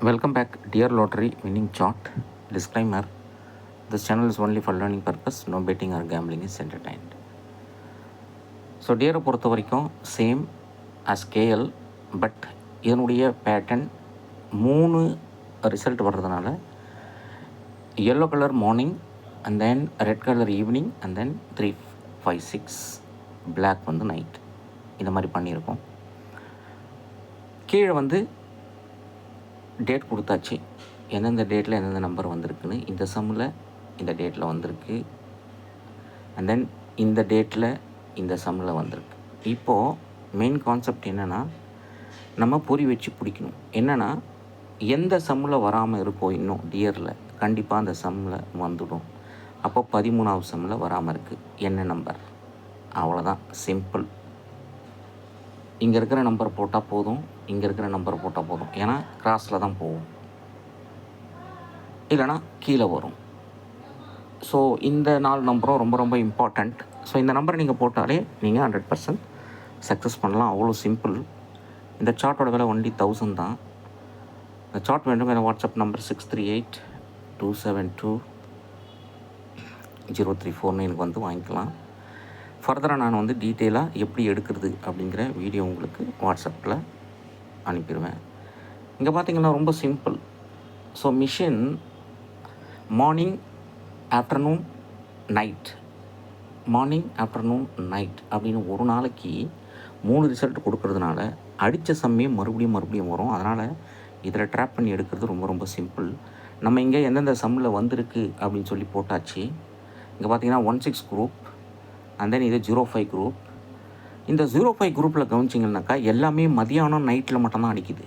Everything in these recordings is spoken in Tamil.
Welcome back, dear lottery winning chart. Disclaimer: this channel is only for learning purpose. No betting or gambling is entertained. So டியரை பொறுத்த வரைக்கும் சேம் ஆஸ் கேஎல், பட் இதனுடைய பேட்டர்ன் 3 ரிசல்ட் வர்றதுனால yellow colour morning and then red colour evening and then 3, 5, 6 black வந்து நைட், இந்த மாதிரி பண்ணியிருக்கோம். கீழே வந்து டேட் கொடுத்தாச்சு, எந்தெந்த டேட்டில் எந்தெந்த நம்பர் வந்திருக்குன்னு. இந்த சம்மில் இந்த டேட்டில் வந்திருக்கு, அண்ட் தென் இந்த டேட்டில் இந்த சம்மில் வந்திருக்கு. இப்போது மெயின் கான்செப்ட் என்னென்னா, நம்ம பொறி வச்சு பிடிக்கணும். என்னென்னா, எந்த சம்மில் வராமல் இருக்கோ இன்னும் டியரில் கண்டிப்பாக அந்த சம்மில் வந்துடும். அப்போ 13வது சம்மில் வராமல் இருக்குது, என்ன நம்பர்? அவ்வளோதான், சிம்பிள். இங்கே இருக்கிற நம்பர் போட்டால் போதும், இங்கே இருக்கிற நம்பர் போட்டால் போதும். ஏன்னா கிராஸில் தான் போகும், இல்லைனா கீழே வரும். ஸோ இந்த 4 நம்பரும் ரொம்ப ரொம்ப இம்பார்ட்டண்ட். ஸோ இந்த நம்பரை நீங்கள் போட்டாலே நீங்கள் 100% சக்ஸஸ் பண்ணலாம். அவ்வளோ சிம்பிள். இந்த சார்ட்டோட விலை ஒன்லி 1000 தான். இந்த சார்ட் வேண்டும் என வாட்ஸ்அப் நம்பர் 6382272034 வந்து வாங்கிக்கலாம். ஃபர்தராக நான் வந்து டீட்டெயிலாக எப்படி எடுக்கிறது அப்படிங்கிற வீடியோ உங்களுக்கு வாட்ஸ்அப்பில் அனுப்பிடுவேன். இங்கே பார்த்தீங்கன்னா ரொம்ப simple. So machine morning, afternoon, night, morning, afternoon, night அப்படின்னு ஒரு நாளைக்கு 3 ரிசல்ட் கொடுக்கறதுனால அடித்த சம்மே மறுபடியும் வரும். அதனால் இதில் ட்ராப் பண்ணி எடுக்கிறது ரொம்ப ரொம்ப சிம்பிள். நம்ம இங்கே எந்தெந்த சம்மில் வந்திருக்கு அப்படின்னு சொல்லி போட்டாச்சு. இங்கே பார்த்தீங்கன்னா 16 குரூப் அண்ட் தென் இது 05 குரூப். இந்த 05 குரூப்பில் கவனிச்சிங்கன்னாக்கா எல்லாமே மதியானம் நைட்டில் மட்டும்தான் அடிக்குது.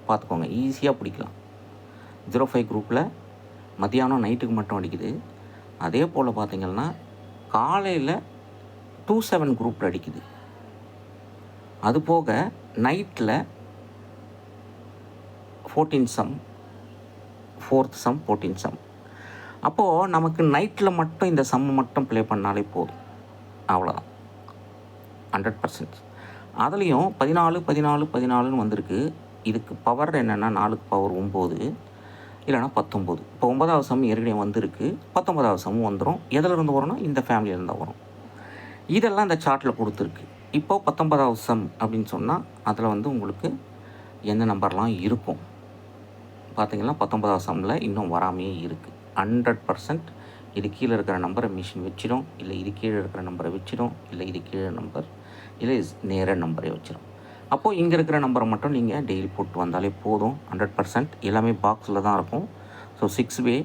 பார்த்துக்கோங்க, ஈஸியாக பிடிக்கலாம். 05 குரூப்பில் மதியானம் நைட்டுக்கு மட்டும் அடிக்குது. அதே போல் பார்த்திங்கன்னா காலையில் 27 குரூப்பில் அடிக்குது. அதுபோக நைட்டில் 14 சம், 4th சம், 14 சம். அப்போது நமக்கு நைட்டில் மட்டும் இந்த சம் மட்டும் ப்ளே பண்ணாலே போதும், அவ்வளோதான், 100%. அதுலேயும் 14 வந்திருக்கு. இதுக்கு பவர் என்னென்னா 4க்கு பவர் 9 இல்லைனா 19. இப்போ 9வது சம் ஏற்கனவே வந்திருக்கு, 19வது சம் வந்துடும். எதிலிருந்து வரும்னா இந்த ஃபேமிலியிலேருந்து தான் வரும். இதெல்லாம் இந்த சார்ட்டில் கொடுத்துருக்கு. இப்போது 19வது சம் அப்படின்னு சொன்னால் அதில் வந்து உங்களுக்கு எந்த நம்பர்லாம் இருக்கும் பார்த்தீங்கன்னா 19வது சம்மில் இன்னும் வராமையே இருக்குது. 100% இது கீழே இருக்கிற நம்பரை மிஷின் வச்சிடும், இல்லை இது கீழே இருக்கிற நம்பரை வச்சிடும், இல்லை இது கீழே நம்பர், இல்லை நேர நம்பரை வச்சிடும். அப்போது இங்கே இருக்கிற நம்பரை மட்டும் நீங்கள் டெய்லி போட்டு வந்தாலே போதும். 100% எல்லாமே பாக்ஸில் தான் இருக்கும். ஸோ 6 வே.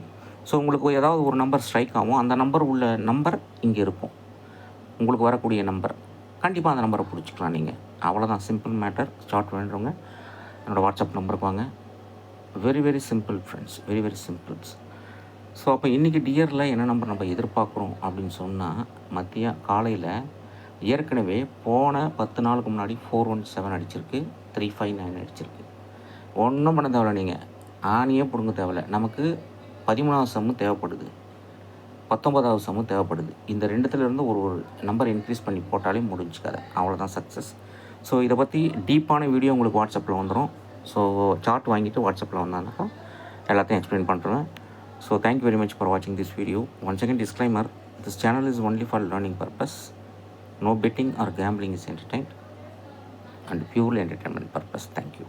ஸோ உங்களுக்கு ஏதாவது ஒரு நம்பர் ஸ்ட்ரைக் ஆகும், அந்த நம்பர் உள்ள நம்பர் இங்கே இருக்கும். உங்களுக்கு வரக்கூடிய நம்பர் கண்டிப்பாக அந்த நம்பரை பிடிச்சிக்கலாம் நீங்கள். அவ்வளோதான், சிம்பிள் மேட்டர். ஸ்டார்ட் பண்ணுறவங்க என்னோடய வாட்ஸ்அப் நம்பருக்கு வாங்க. Very very simple friends, very very symbols. So அப்போ இன்றைக்கி டியரில் என்ன நம்பர் நம்ம எதிர்பார்க்குறோம் அப்படின்னு சொன்னால், காலையில் ஏற்கனவே போன 10 நாளுக்கு முன்னாடி 417 அடிச்சிருக்கு, 359 அடிச்சிருக்கு. ஒன்றும் பண்ண தேவையில்ல, நீங்கள் ஆணியே பிடுங்க தேவையில்ல. நமக்கு 13வது சம்மு தேவைப்படுது, 19வது சம்மு தேவைப்படுது. இந்த ரெண்டுத்துலேருந்து ஒரு நம்பர் இன்க்ரீஸ் பண்ணி போட்டாலே முடிஞ்சு கதை, அவ்வளோதான் சக்ஸஸ். ஸோ இதை பற்றி டீப்பான வீடியோ உங்களுக்கு வாட்ஸ்அப்பில் வந்துடும். ஸோ சார்ட் வாங்கிட்டு வாட்ஸ்அப்பில் வந்தாங்கக்கா எல்லாத்தையும் எக்ஸ்பிளைன் பண்ணுறேன். So thank you very much for watching this video. Once again disclaimer, this channel is only for learning purpose. No betting or gambling is entertained and purely entertainment purpose. Thank you.